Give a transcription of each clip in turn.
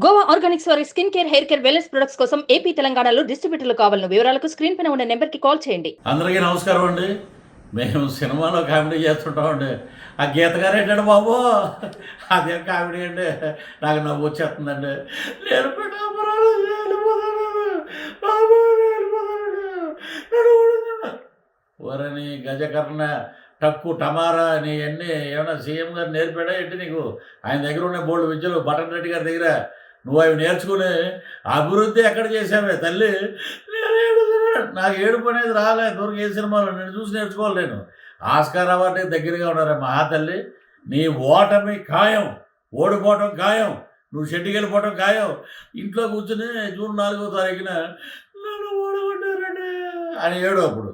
Goa Organics వారి skin care, hair care, wellness products కోసం AP, తెలంగాణలో డిస్ట్రిబ్యూటర్లు కావాలను వివరాలకు స్క్రీన్ పైన ఉన్న నెంబర్కి కాల్ చేయండి. అందరికీ నమస్కారం అండి. మేము సినిమాలో కామెడీ చేస్తుంటామండి. ఆ గీత గారు ఏంటంటే బాబు అదే కామెడీ అండి. నాకు నవ్వు వచ్చేస్తుందండి. నేను పిఠాపురాలు వెళ్ళిపోతాను బాబు, ఓరని గజకర్ణ టక్కు టమారా నీ అన్నీ ఏమన్నా సీఎం గారు నేర్పాడా ఏంటి నీకు? ఆయన దగ్గర ఉన్న బోల్డ్ విద్యలు బటన్ రెడ్డి గారి దగ్గర నువ్వు అవి నేర్చుకుని అభివృద్ధి ఎక్కడ చేసావే తల్లి? నాకు ఏడుపు అనేది రాలే దూరం ఏ సినిమాలో నేను చూసి నేర్చుకోవాలి. నేను ఆస్కార్ అవార్డుకి దగ్గరగా ఉన్నారా మహాతల్లి. నీ ఓటమి ఖాయం, ఓడిపోవటం ఖాయం, నువ్వు షెడ్డుకి వెళ్ళిపోవటం ఖాయం. ఇంట్లో కూర్చుని జూన్ 4వ తారీఖున నన్ను ఓడగొట్టారండి అని ఏడు. అప్పుడు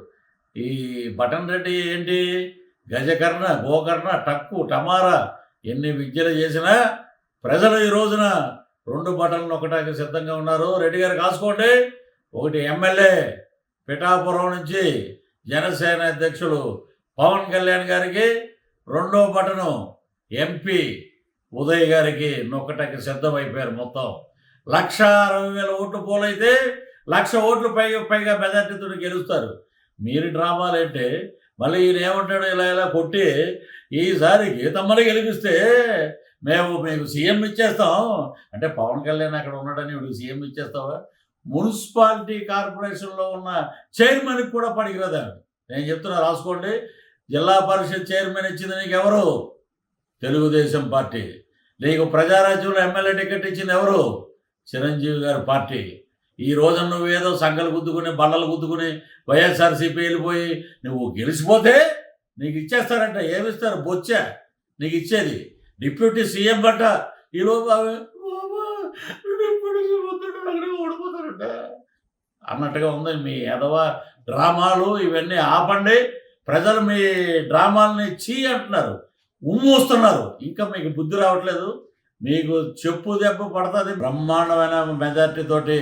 ఈ బటన్ రెడ్డి ఏంటి గజకర్ణ, గోకర్ణ, టక్కు టమారా ఎన్ని విద్యలు చేసినా ప్రజలు ఈ రోజున 2 బటన్లు ఒకటానికి సిద్ధంగా ఉన్నారు. రెడ్డి గారు కాసుకోండి. ఒకటి ఎమ్మెల్యే పిఠాపురం నుంచి జనసేన అధ్యక్షుడు పవన్ కళ్యాణ్ గారికి, 2వ బటను ఎంపీ ఉదయ్ గారికి నొక్కటానికి సిద్ధమైపోయారు. మొత్తం 1,60,000 ఓట్లు పోలైతే 1,00,000 ఓట్లు పైగా మెజార్టీతో గెలుస్తారు. మీరు డ్రామాలు అంటే మళ్ళీ ఈయన ఏమంటాడు, ఇలా కొట్టి ఈసారి గీతమ్మని గెలిపిస్తే మేము మీకు సీఎం ఇచ్చేస్తాం అంటే పవన్ కళ్యాణ్ అక్కడ ఉన్నాడని వీడికి సీఎం ఇచ్చేస్తావా? మున్సిపాలిటీ కార్పొరేషన్లో ఉన్న చైర్మన్కి కూడా పనికిరాదా? నేను చెప్తున్నా రాసుకోండి. జిల్లా పరిషత్ చైర్మన్ ఇచ్చింది నీకు ఎవరు? తెలుగుదేశం పార్టీ. నీకు ప్రజారాజ్యంలో ఎమ్మెల్యే టికెట్ ఇచ్చింది ఎవరు? చిరంజీవి గారి పార్టీ. ఈ రోజున నువ్వేదో సంఘాలు గుద్దుకుని బండలు గుద్దుకుని వైఎస్ఆర్సీపీ వెళ్ళిపోయి నువ్వు గెలిచిపోతే నీకు ఇచ్చేస్తారంట. ఏమిస్తారు? బొచ్చ నీకు ఇచ్చేది. డిప్యూటీ సీఎం బట్ట ఈలోపు ఓడిపోతారంట అన్నట్టుగా ఉంది మీ ఎదవ డ్రామాలు. ఇవన్నీ ఆపండి. ప్రజలు మీ డ్రామాలని చీ అంటున్నారు, ఉమ్మూస్తున్నారు. ఇంకా మీకు బుద్ధి రావట్లేదు. మీకు చెప్పు దెబ్బ పడుతుంది. బ్రహ్మాండమైన మెజార్టీతోటి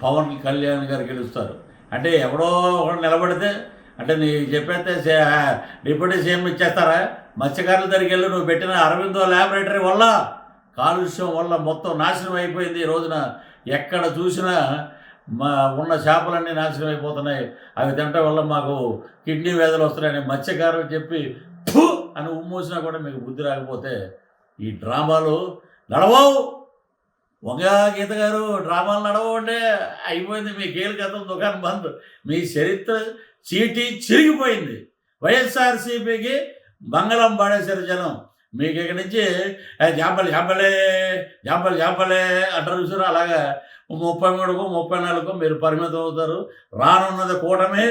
పవన్ కళ్యాణ్ గారు గెలుస్తారు. అంటే ఎవడో ఒకడు నిలబడితే అంటే నీ చెప్పేస్తే డిప్యూటీ సీఎం ఇచ్చేస్తారా? మత్స్యకారుల దగ్గరికి వెళ్ళి నువ్వు పెట్టిన అరవిందో ల్యాబొరేటరీ వల్ల, కాలుష్యం వల్ల మొత్తం నాశనం అయిపోయింది. ఈ రోజున ఎక్కడ చూసినా ఉన్న చేపలన్నీ నాశనం అయిపోతున్నాయి. అవి తినటం వల్ల మాకు కిడ్నీ వ్యాధులు వస్తున్నాయని మత్స్యకారులు చెప్పి ఫు అని ఉమ్మూసినా కూడా మీకు బుద్ధి రాకపోతే ఈ డ్రామాలు నడవవు. వంగా గీత గారు డ్రామాలు నడవండి. అయిపోయింది మీ కీలకతం, దుకాణం బంద్. మీ చరిత్ర చీటీ చిరిగిపోయింది. వైఎస్ఆర్సీపీకి మంగళం పాడేశారు జనం. మీకు ఇక్కడి నుంచి జాంపలే జాంపలే జాంపలే అంటారు చూసారు. అలాగా 33కో 34కో మీరు పరిమితం అవుతారు. రానున్నది కూటమి.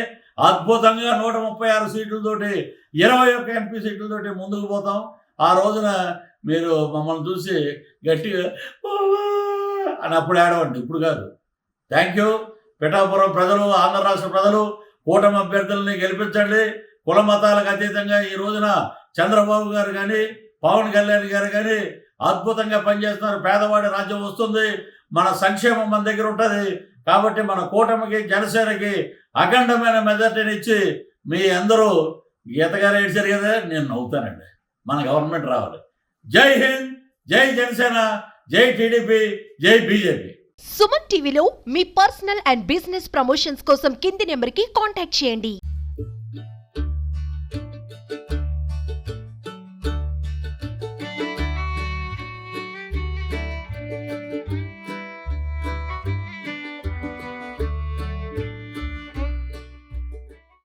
అద్భుతంగా 136 సీట్లతోటి 21 ఎంపీ సీట్లతోటి ముందుకు పోతాం. ఆ రోజున మీరు మమ్మల్ని చూసి గట్టిగా అని అప్పుడు ఆడవండి, ఇప్పుడు కాదు. Thank you. పిఠాపురం ప్రజలు, ఆంధ్ర రాష్ట్ర ప్రజలు కూటమి అభ్యర్థులని గెలిపించండి. కుల మతాలకు అతీతంగా ఈ రోజున చంద్రబాబు గారు కానీ పవన్ కళ్యాణ్ గారు కానీ అద్భుతంగా పనిచేస్తున్నారు. పేదవాడి రాజ్యం వస్తుంది. మన సంక్షేమం మన దగ్గర ఉంటుంది. కాబట్టి మన కూటమికి, జనసేనకి అఖండమైన మెజార్టీని ఇచ్చి మీ అందరూ గీతగారు ఏడ్చారు కదా, నేను నవ్వుతానండి. మన గవర్నమెంట్ రావాలి. జై హింద్, జై జనసేన, జై టీడీపీ, జై బీజేపీ. సుమన్ టీవీలో మీ పర్సనల్ అండ్ బిజినెస్ ప్రమోషన్స్ కోసం కింది నెంబర్కి కాంటాక్ట్ చేయండి.